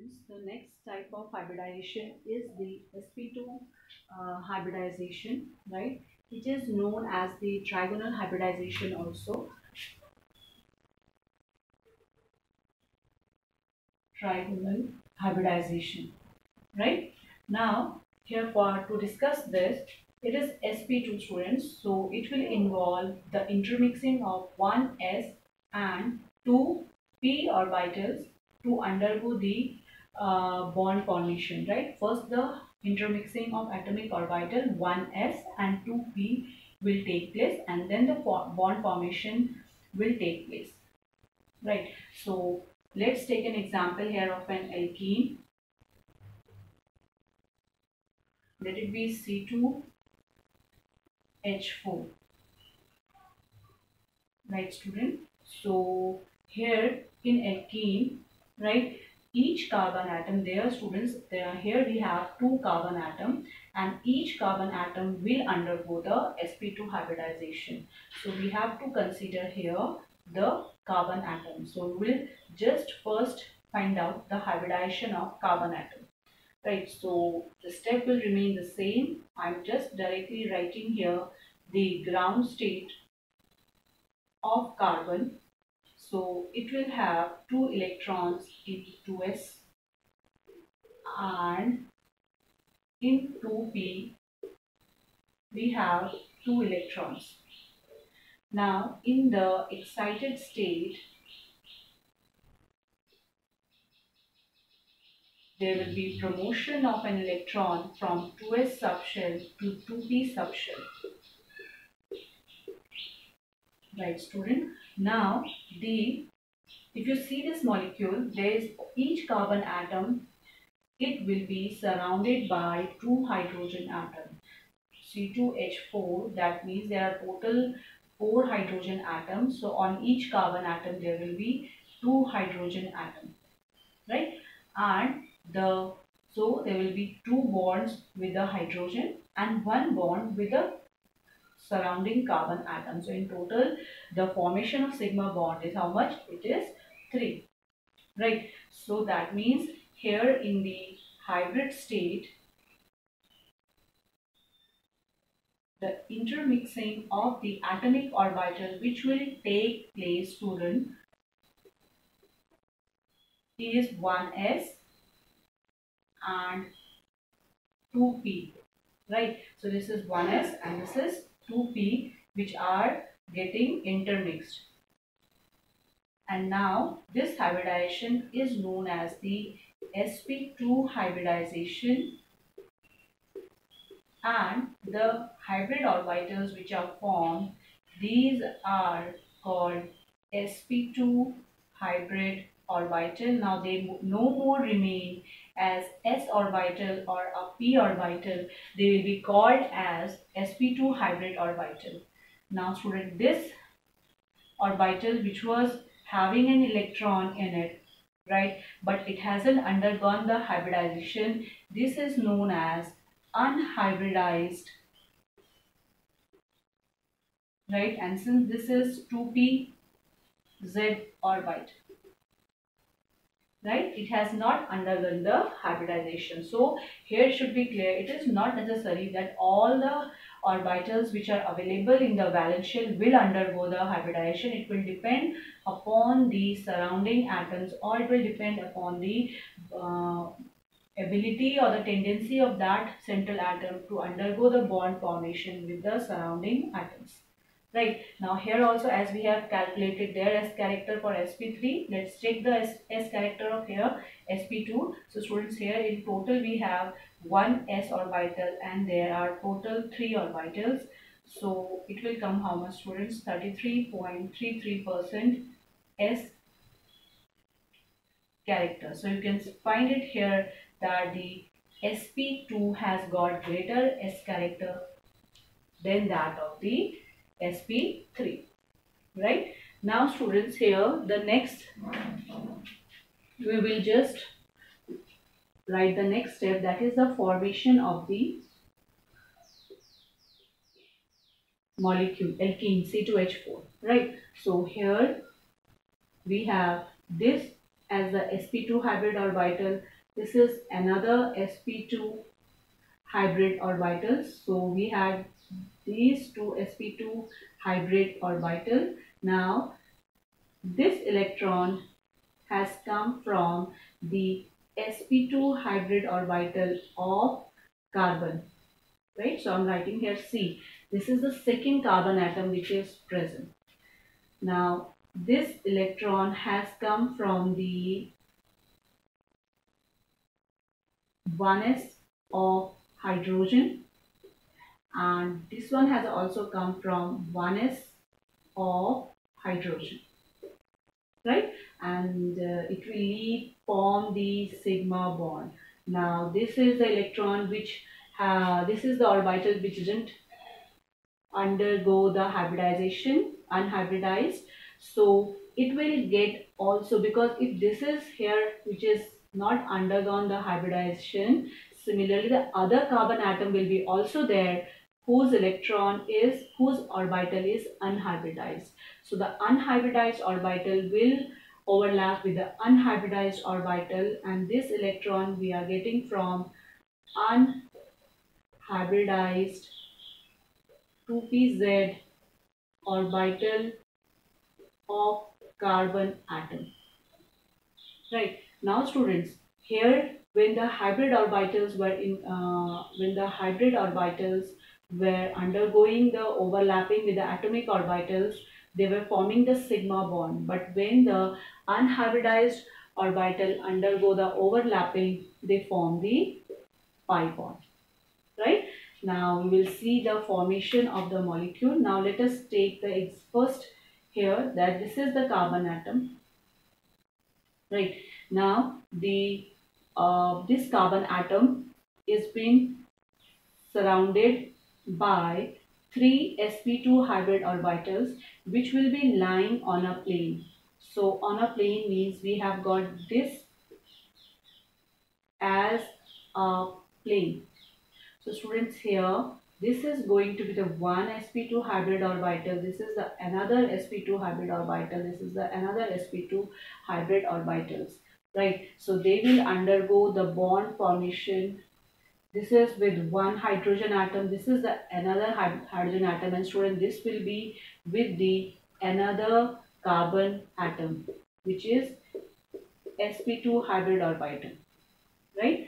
The next type of hybridization is the Sp2 hybridization, right? It is known as the Trigonal Hybridization also. Trigonal Hybridization, right? Now, here to discuss this, it is Sp2 students, so it will involve the intermixing of one S and two P orbitals to undergo the bond formation, right? First, the intermixing of atomic orbital 1s and 2p will take place, and then the bond formation will take place, right? So let's take an example here of an alkene. Let it be C2H4, right, student? So here in alkene, right, each carbon atom, there students, here we have two carbon atom, and each carbon atom will undergo the sp2 hybridization. So we have to consider here the carbon atom. So we'll just first find out the hybridization of carbon atom, right? So the step will remain the same. I'm just directly writing here the ground state of carbon. So it will have two electrons in 2s, and in 2p we have two electrons. Now in the excited state, there will be promotion of an electron from 2s subshell to 2p subshell, right, student? Now if you see this molecule, there is each carbon atom, it will be surrounded by two hydrogen atoms. C2H4, that means there are total 4 hydrogen atoms. So on each carbon atom there will be 2 hydrogen atoms, right? And so there will be 2 bonds with the hydrogen and 1 bond with the surrounding carbon atom. So in total the formation of sigma bond is how much? It is 3, right? So that means here in the hybrid state, the intermixing of the atomic orbital which will take place, student, is 1s and 2p, right? So this is 1s and this is 2p, which are getting intermixed. And now this hybridization is known as the sp2 hybridization, and the hybrid orbitals which are formed, these are called sp2 hybrid orbital. Now they no more remain as s orbital or a p orbital, they will be called as sp2 hybrid orbital. Now student, this orbital which was having an electron in it, right, but it hasn't undergone the hybridization, this is known as unhybridized, right? And since this is 2p z orbit, right, it has not undergone the hybridization. So here it should be clear, it is not necessary that all the orbitals which are available in the valence shell will undergo the hybridization. It will depend upon the surrounding atoms, or it will depend upon the ability or the tendency of that central atom to undergo the bond formation with the surrounding atoms, right? Now here also, as we have calculated their S character for sp3, let's check the S character of here sp2. So students, here in total we have one s orbital and there are total 3 orbitals. So it will come how much, students? 33.33% S character. So you can find it here that the sp2 has got greater S character than that of the sp3, right? Now students, here the next, we will just write the next step, that is the formation of the molecule alkene C2H4, right? So here we have this as the sp2 hybrid orbital. This is another sp2 hybrid orbitals. So we had these two sp2 hybrid orbital. Now this electron has come from the sp2 hybrid orbital of carbon, right? So I'm writing here C. This is the second carbon atom which is present. Now this electron has come from the 1s of hydrogen, and this one has also come from 1s of hydrogen, right? And it will lead form the sigma bond. Now this is the electron which this is the orbital which didn't undergo the hybridization, unhybridized. So it will get also, because if this is here which is not undergone the hybridization, similarly the other carbon atom will be also there whose whose orbital is unhybridized. So the unhybridized orbital will overlap with the unhybridized orbital, and this electron we are getting from unhybridized 2pz orbital of carbon atom. Right. Now students, here when the hybrid orbitals were undergoing the overlapping with the atomic orbitals, they were forming the sigma bond. But when the unhybridized orbital undergo the overlapping, they form the pi bond. Right. Now we will see the formation of the molecule. Now let us take the first here, that this is the carbon atom. Right. Now the this carbon atom is being surrounded by 3 sp2 hybrid orbitals which will be lying on a plane. So on a plane means we have got this as a plane. So students, here this is going to be the one sp2 hybrid orbital, this is the another sp2 hybrid orbital, this is the another sp2 hybrid orbitals, right? So they will undergo the bond formation. This is with one hydrogen atom, this is the another hydrogen atom, and student, this will be with the another carbon atom which is sp2 hybrid orbital, right?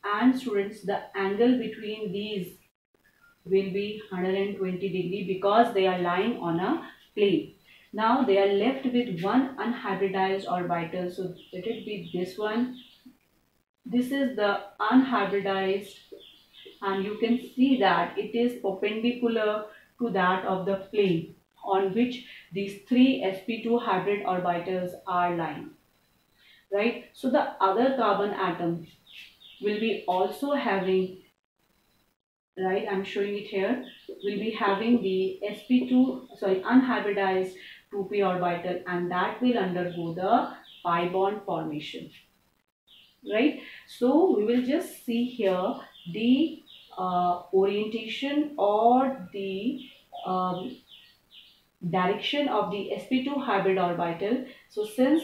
And students, the angle between these will be 120 degree because they are lying on a plane. Now they are left with one unhybridized orbital. So let it be this one. This is the unhybridized, and you can see that it is perpendicular to that of the plane on which these 3 sp2 hybrid orbitals are lying, right? So the other carbon atom will be also having, right, I'm showing it here, will be having the unhybridized 2p orbital, and that will undergo the pi bond formation, right? So we will just see here the orientation or the direction of the sp2 hybrid orbital. So since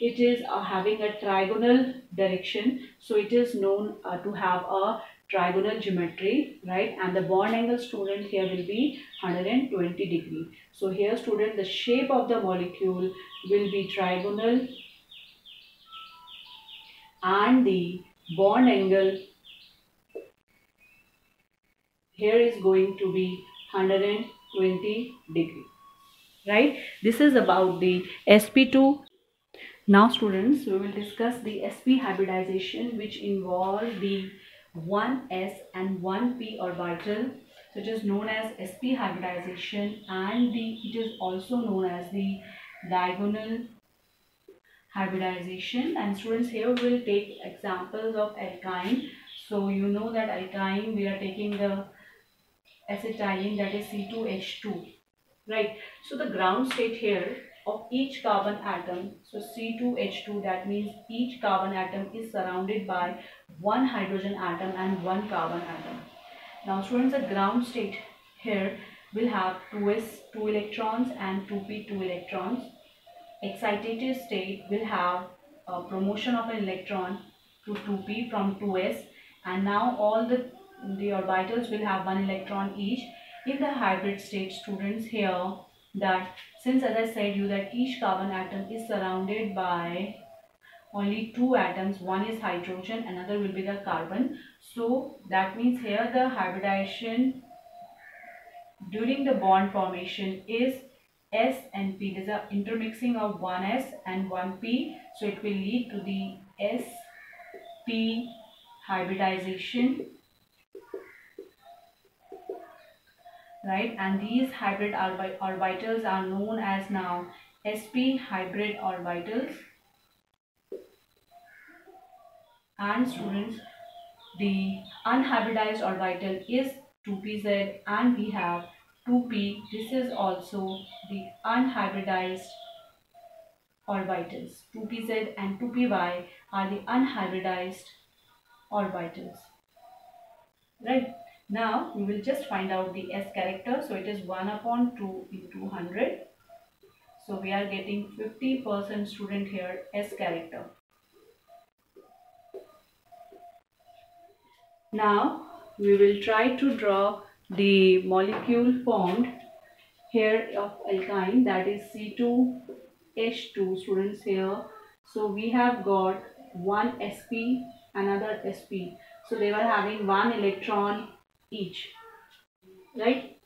it is having a trigonal direction, so it is known to have a trigonal geometry, right? And the bond angle, student, here will be 120 degree. So here student, the shape of the molecule will be trigonal, and the bond angle here is going to be 120 degree, right? This is about the sp2. Now students, we will discuss the sp hybridization, which involve the 1s and 1p orbital. So it is known as sp hybridization, and it is also known as the diagonal hybridization. And students, here we will take examples of alkyne. So you know that alkyne, we are taking the acetylene, that is C2H2, right? So the ground state here of each carbon atom, so C2H2, that means each carbon atom is surrounded by one hydrogen atom and one carbon atom. Now students, the ground state here will have 2s 2 electrons and 2p 2 electrons. Excitated state will have promotion of an electron to 2p from 2s, and now all the orbitals will have one electron each. In the hybrid state, students, here that since, as I said you, that each carbon atom is surrounded by only two atoms, one is hydrogen, another will be the carbon. So that means here the hybridization during the bond formation is S and P. There's an intermixing of one S and one P. So it will lead to the Sp hybridization, right? And these hybrid orbitals are known as now Sp hybrid orbitals. And students, the unhybridized orbital is 2pz and we have 2p. This is also the unhybridized orbitals. 2pz and 2py are the unhybridized orbitals. Right. Now we will just find out the S character. So it is 1 upon 2 into 100. So we are getting 50% student here S character. Now we will try to draw the molecule formed here of alkyne, that is C2H2, students, here. So we have got one Sp, another Sp. So they were having one electron each, right?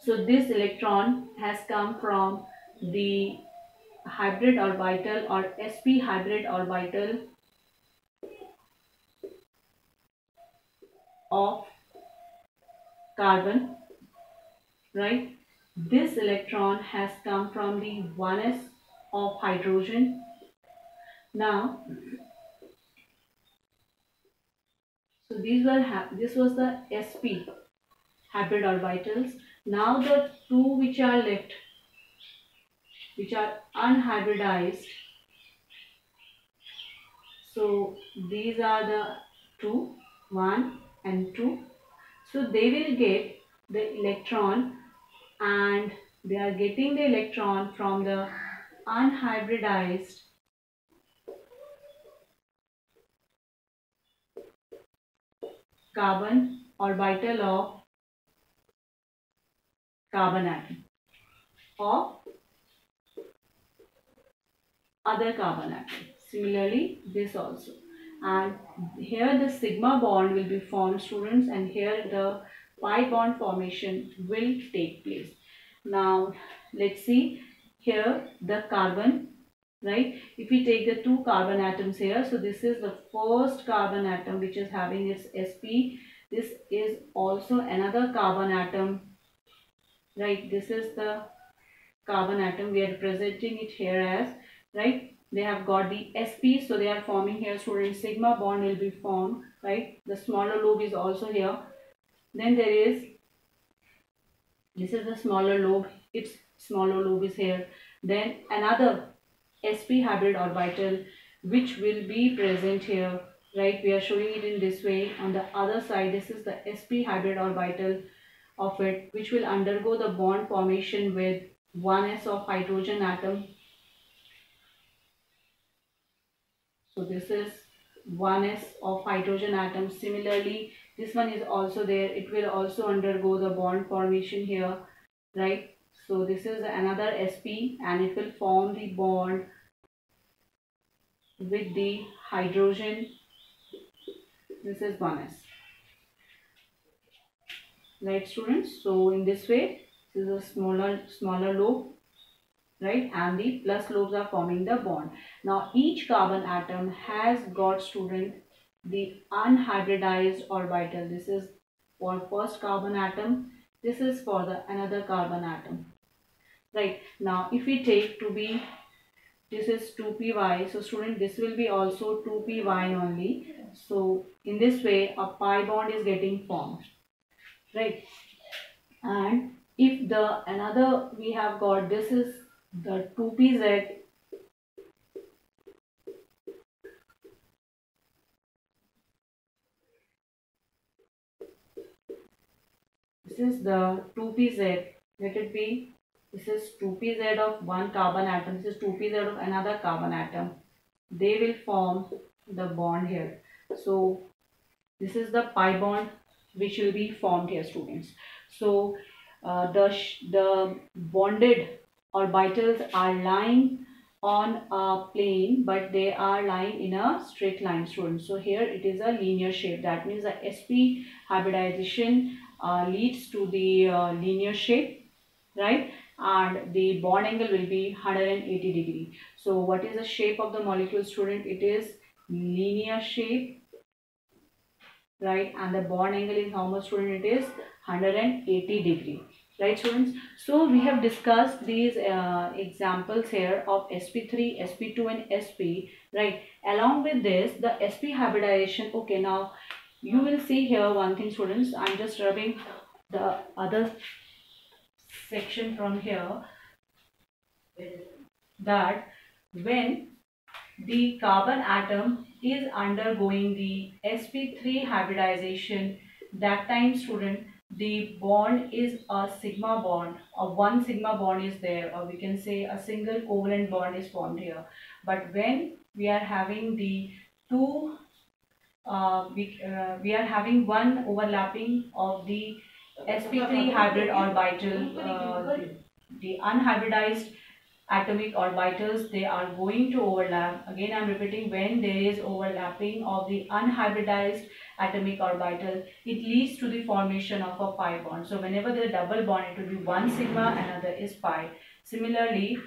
So this electron has come from the hybrid orbital or Sp hybrid orbital of carbon, right? This electron has come from the 1s of hydrogen. Now, so this was the Sp hybrid orbitals. Now the two which are left, which are unhybridized, so these are the two, 1 and 2. So they will get the electron, and they are getting the electron from the unhybridized carbon orbital of carbon atom or other carbon atom. Similarly, this also. And here the sigma bond will be formed, students, and here the pi bond formation will take place. Now let's see here the carbon, right? If we take the two carbon atoms here, so this is the first carbon atom which is having its Sp. This is also another carbon atom, right? This is the carbon atom, we are representing it here as, right? They have got the Sp, so they are forming here, students, sigma bond will be formed, right? The smaller lobe is also here. Then there is, this is the smaller lobe, its smaller lobe is here. Then another Sp hybrid orbital which will be present here, right? We are showing it in this way. On the other side, this is the Sp hybrid orbital of it, which will undergo the bond formation with 1s of hydrogen atom. So this is 1s of hydrogen atom. Similarly, this one is also there. It will also undergo the bond formation here, right? So this is another Sp and it will form the bond with the hydrogen. This is 1s. Right, students? So in this way, this is a smaller lobe, right? And the plus lobes are forming the bond. Now each carbon atom has got, student, the unhybridized orbital. This is for first carbon atom. This is for the another carbon atom. Right. Now if we take to be, this is 2py. So student, this will be also 2py only. So in this way a pi bond is getting formed. Right. And if the another we have got, this is the 2pz, this is the 2pz, let it be, this is 2pz of one carbon atom, this is 2pz of another carbon atom, they will form the bond here. So this is the pi bond which will be formed here, students. So the bonded orbitals are lying on a plane, but they are lying in a straight line, students. So here it is a linear shape. That means the sp hybridization leads to the linear shape, right? And the bond angle will be 180 degree. So what is the shape of the molecule, student? It is linear shape, right? And the bond angle is how much, student? It is 180 degree, right, students? So we have discussed these examples here of sp3, sp2 and sp, right? Along with this, the sp hybridization. Okay, now you will see here one thing, students. I'm just rubbing the other section from here, that when the carbon atom is undergoing the sp3 hybridization, that time, student, the bond is a sigma bond, or one sigma bond is there, or we can say a single covalent bond is formed here. But when we are having the two we are having one overlapping of the sp3 hybrid orbital, the unhybridized atomic orbitals, they are going to overlap. Again, I'm repeating, when there is overlapping of the unhybridized atomic orbital, it leads to the formation of a pi bond. So whenever there is a double bond, it will be one sigma, another is pi. Similarly,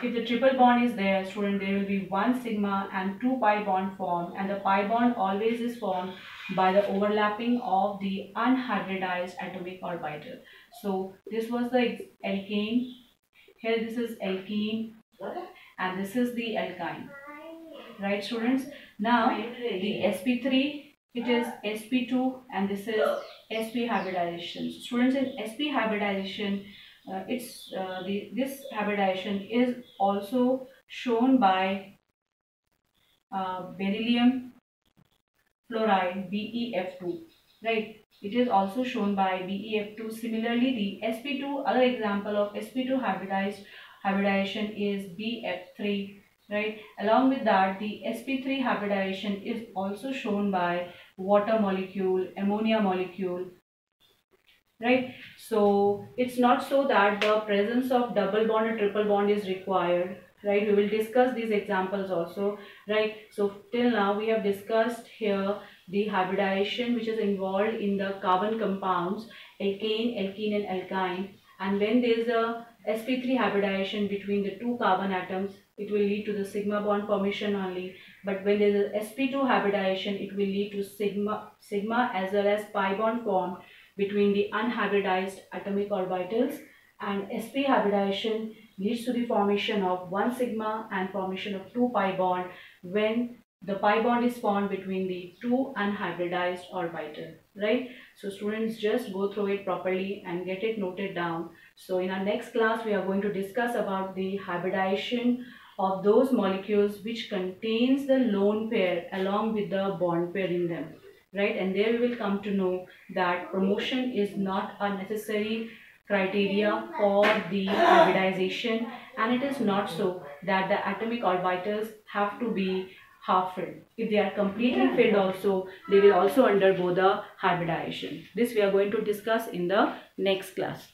if the triple bond is there, student, there will be one sigma and two pi bond formed, and the pi bond always is formed by the overlapping of the unhybridized atomic orbital. So this was the alkane. Here this is alkene and this is the alkyne, right, students? Now the sp3, it is sp2, and this is sp hybridization. Students, in sp hybridization, this hybridization is also shown by beryllium fluoride, BeF2, right? It is also shown by BeF2. Similarly, the sp2, other example of sp2 hybridization is BF3, right? Along with that, the sp3 hybridization is also shown by water molecule, ammonia molecule, right? So it's not so that the presence of double bond or triple bond is required, right? We will discuss these examples also, right? So till now we have discussed here the hybridization which is involved in the carbon compounds alkane, alkene and alkyne, and when there is a sp3 hybridization between the two carbon atoms, it will lead to the sigma bond formation only. But when there is a sp2 hybridization, it will lead to sigma as well as pi bond formed between the unhybridized atomic orbitals, and sp hybridization leads to the formation of one sigma and formation of two pi bond when the pi bond is formed between the two unhybridized orbital, right? So students, just go through it properly and get it noted down. So in our next class we are going to discuss about the hybridization of those molecules which contains the lone pair along with the bond pair in them, right? And there we will come to know that promotion is not a necessary criteria for the hybridization, and it is not so that the atomic orbitals have to be half filled. If they are completely filled also, they will also undergo the hybridization. This we are going to discuss in the next class.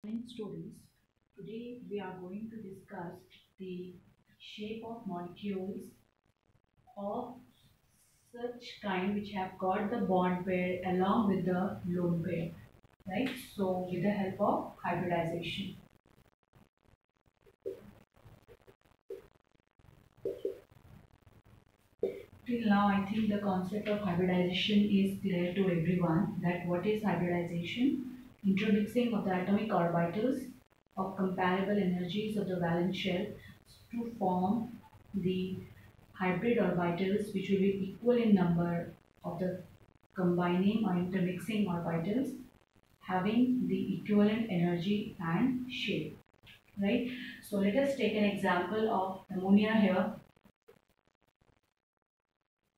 Students, today we are going to discuss the shape of molecules of such kind which have got the bond pair along with the lone pair, right? So with the help of hybridization. Till now, I think the concept of hybridization is clear to everyone, that what is hybridization? Intermixing of the atomic orbitals of comparable energies of the valence shell to form the hybrid orbitals which will be equal in number of the combining or intermixing orbitals having the equivalent energy and shape, right? So let us take an example of ammonia here,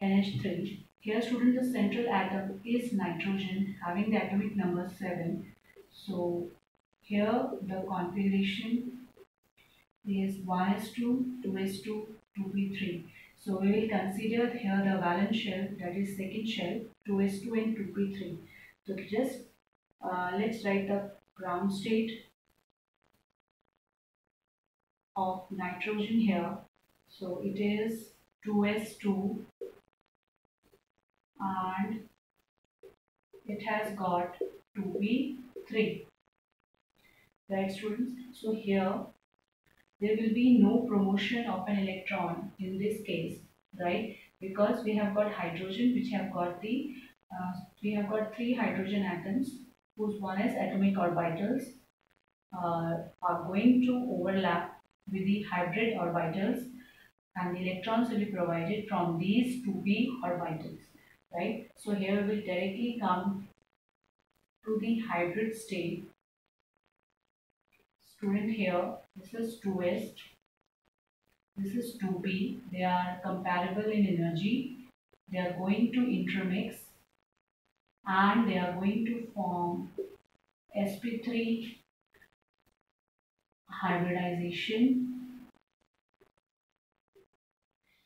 NH3. Here, student, the central atom is nitrogen having the atomic number 7. So here the configuration is 1s2, 2s2, 2p3. So we will consider here the valence shell, that is second shell, 2s2 and 2p3. So just let's write the ground state of nitrogen here. So it is 2s2 and it has got 2p3. Right, students? So here there will be no promotion of an electron in this case, right? Because we have got hydrogen, which have got the we have got three hydrogen atoms whose one is atomic orbitals are going to overlap with the hybrid orbitals, and the electrons will be provided from these 2p orbitals, right? So here we will directly come to the hybrid state. Student, here this is 2s, this is 2p. They are comparable in energy. They are going to intermix and they are going to form sp3 hybridization.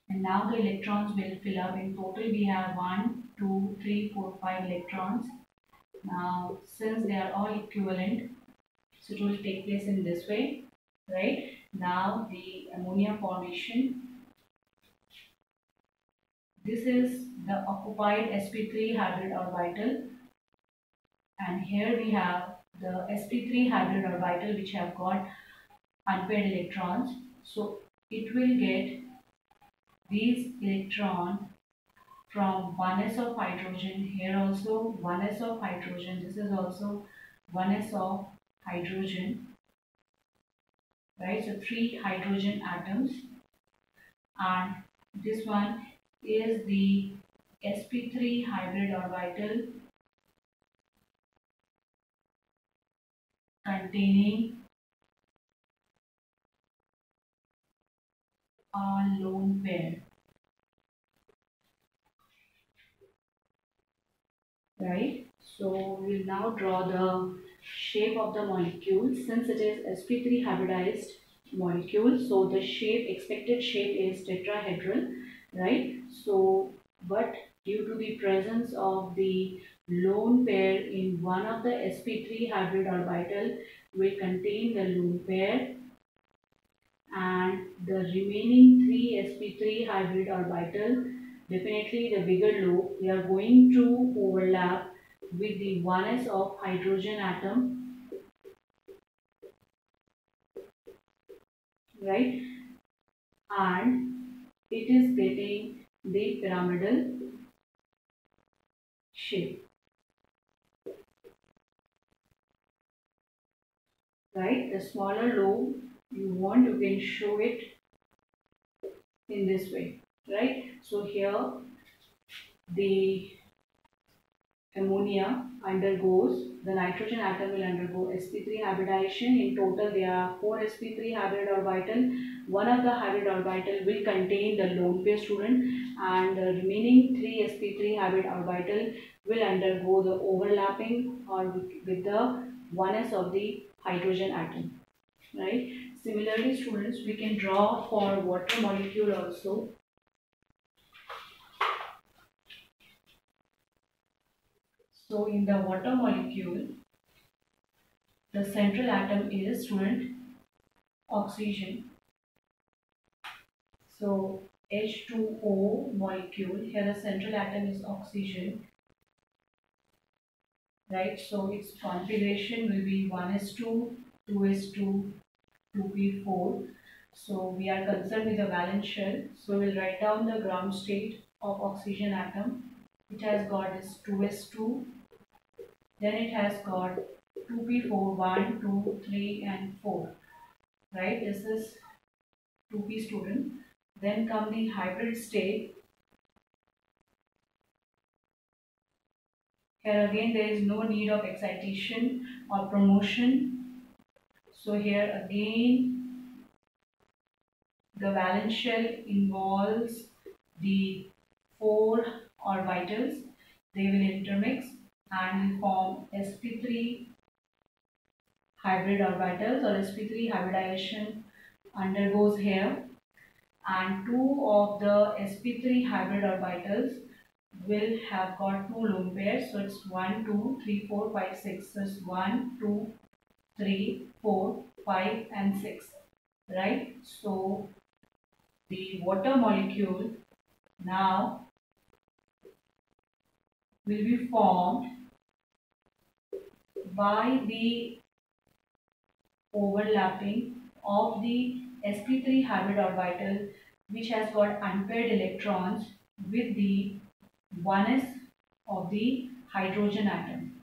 And now the electrons will fill up. In total we have 1, 2, 3, 4, 5 electrons. Now since they are all equivalent, so it will take place in this way, right? Now the ammonia formation. This is the occupied sp3 hybrid orbital, and here we have the sp3 hybrid orbital which have got unpaired electrons. So it will get these electrons from 1s of hydrogen, here also 1s of hydrogen, this is also 1s of hydrogen, right? So three hydrogen atoms, and this one is the sp3 hybrid orbital containing a lone pair, right? So we'll now draw the shape of the molecule. Since it is sp3 hybridized molecule, so the shape, expected shape is tetrahedral, right? So but due to the presence of the lone pair in one of the sp3 hybrid orbital will contain the lone pair, and the remaining three sp3 hybrid orbital, definitely the bigger lobe, they are going to overlap with the 1s of hydrogen atom, right? And it is getting the pyramidal shape, right? The smaller lobe you want, you can show it in this way, right? So here the ammonia undergoes, the nitrogen atom will undergo sp3 hybridization. In total there are 4 sp3 hybrid orbital. One of the hybrid orbital will contain the lone pair, student, and the remaining 3 sp3 hybrid orbital will undergo the overlapping or with the 1s of the hydrogen atom, right? Similarly, students, we can draw for water molecule also. So in the water molecule, the central atom is, student, oxygen. So H2O molecule, here the central atom is oxygen, right? So its configuration will be 1s2, 2s2, 2p4. So we are concerned with the valence shell. So we'll write down the ground state of oxygen atom. It has got this 2s2, then it has got 2p4, 1, 2, 3 and 4, right? This is 2p, student. Then come the hybrid state. Here again there is no need of excitation or promotion. So here again the valence shell involves the 4 orbitals. They will intermix and will form sp3 hybrid orbitals or sp3 hybridization undergoes here, and two of the sp3 hybrid orbitals will have got two lone pairs. So it's 1, 2, 3, 4, 5, 6. So it's 1, 2, 3, 4, 5, and 6. Right? So the water molecule now will be formed by the overlapping of the sp3 hybrid orbital, which has got unpaired electrons with the 1s of the hydrogen atom,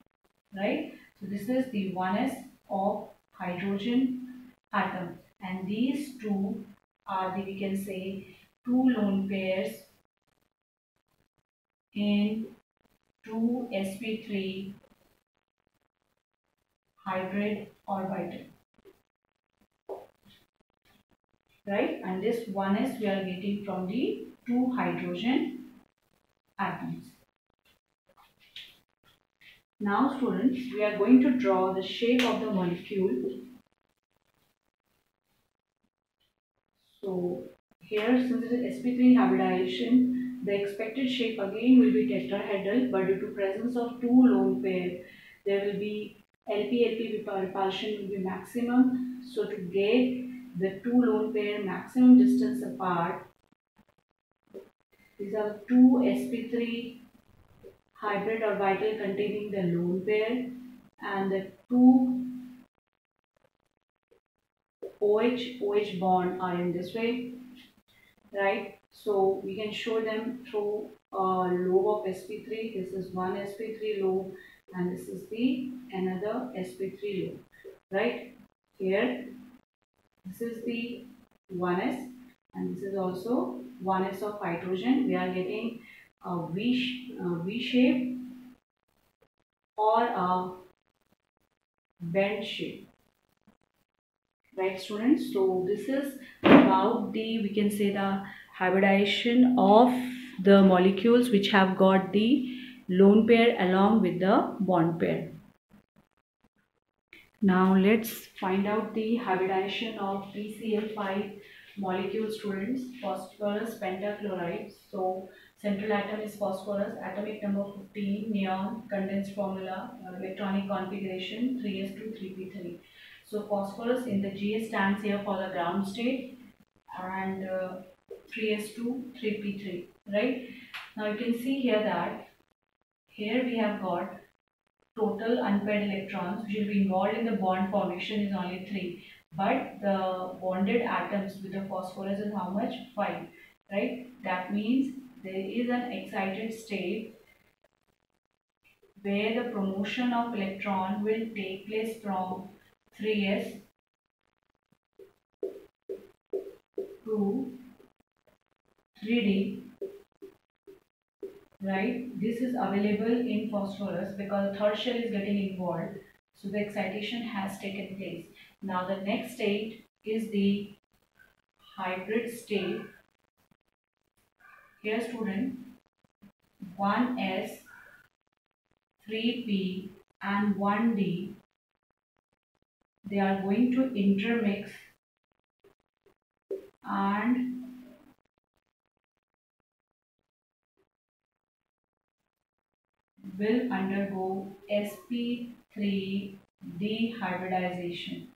right? So this is the 1s of hydrogen atom, and these two are the, we can say, two lone pairs in two sp3 hybrid orbital, right? And this 1s we are getting from the two hydrogen atoms. Now students, we are going to draw the shape of the molecule. So here, since it is sp3 hybridization, the expected shape again will be tetrahedral, but due to presence of two lone pair, there will be LP repulsion will be maximum. So to get the two lone pair maximum distance apart, these are two sp3 hybrid orbital containing the lone pair, and the two OH bond are in this way, right? So we can show them through a lobe of sp3. This is one sp3 lobe, and this is the another sp3 lobe, right? Here, this is the 1s, and this is also 1s of hydrogen. We are getting a V shape or a bend shape. Right students, so this is about the, we can say, the hybridization of the molecules which have got the lone pair along with the bond pair. Now let's find out the hybridization of PCl5 molecule students. Phosphorus pentachloride. So central atom is phosphorus, atomic number 15, neon, condensed formula, electronic configuration 3s2 3p3. So phosphorus in the Ga stands here for the ground state, and 3s2 3p3, right? Now you can see here that here we have got total unpaired electrons which will be involved in the bond formation is only 3, but the bonded atoms with the phosphorus is how much? 5, right? That means there is an excited state where the promotion of electron will take place from 3s to 3d, right? This is available in phosphorus because the third shell is getting involved. So the excitation has taken place. Now the next state is the hybrid state. Here student, 1s, 3p and 1d, they are going to intermix and will undergo sp3 dehybridization.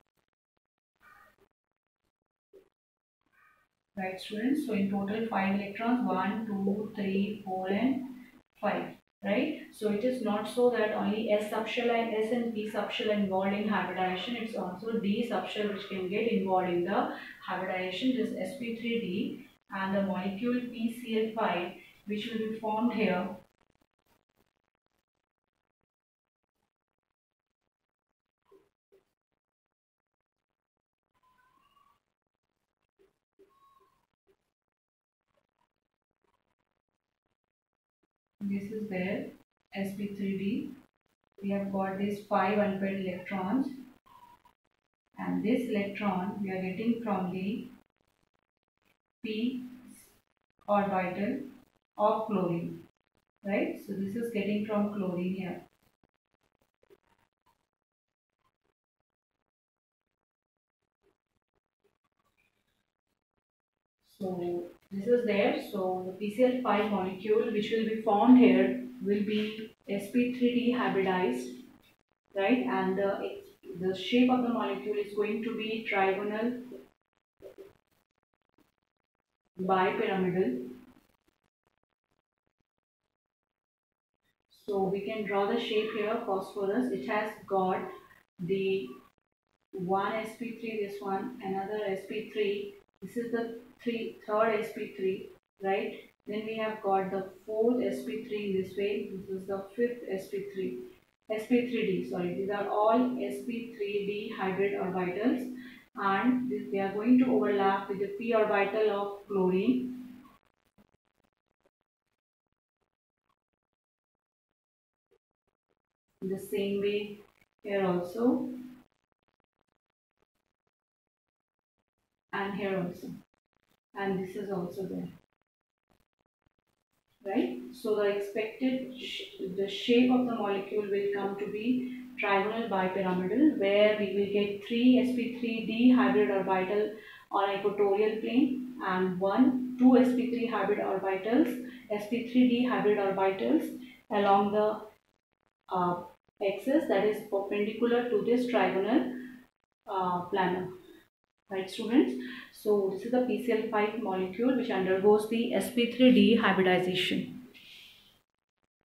Right students, so in total 5 electrons, 1, 2, 3, 4 and 5, right? So it is not so that only S subshell and S and P subshell are involved in hybridization, it's also D subshell which can get involved in the hybridization. This sp3d and the molecule PCl5 which will be formed here. This is there, sp3d. We have got these 5 unpaired electrons, and this electron we are getting from the p orbital of chlorine, right? So this is getting from chlorine here. So this is there. So the PCl5 molecule which will be formed here will be sp3d hybridized, right? And the shape of the molecule is going to be trigonal bipyramidal. So we can draw the shape here. Phosphorus, it has got the one sp3, this one, another sp3. This is the third sp3, right? Then we have got the fourth sp3 in this way. This is the fifth sp3. sp3d, sorry, these are all sp3d hybrid orbitals, and they are going to overlap with the p orbital of chlorine. In the same way here also, and here also, and this is also there, right? So the expected the shape of the molecule will come to be trigonal bipyramidal, where we will get three sp3d hybrid orbital on equatorial plane and two sp3 hybrid orbitals, sp3d hybrid orbitals along the axis that is perpendicular to this trigonal planar. Right, students? So this is the PCl5 molecule which undergoes the sp3d hybridization.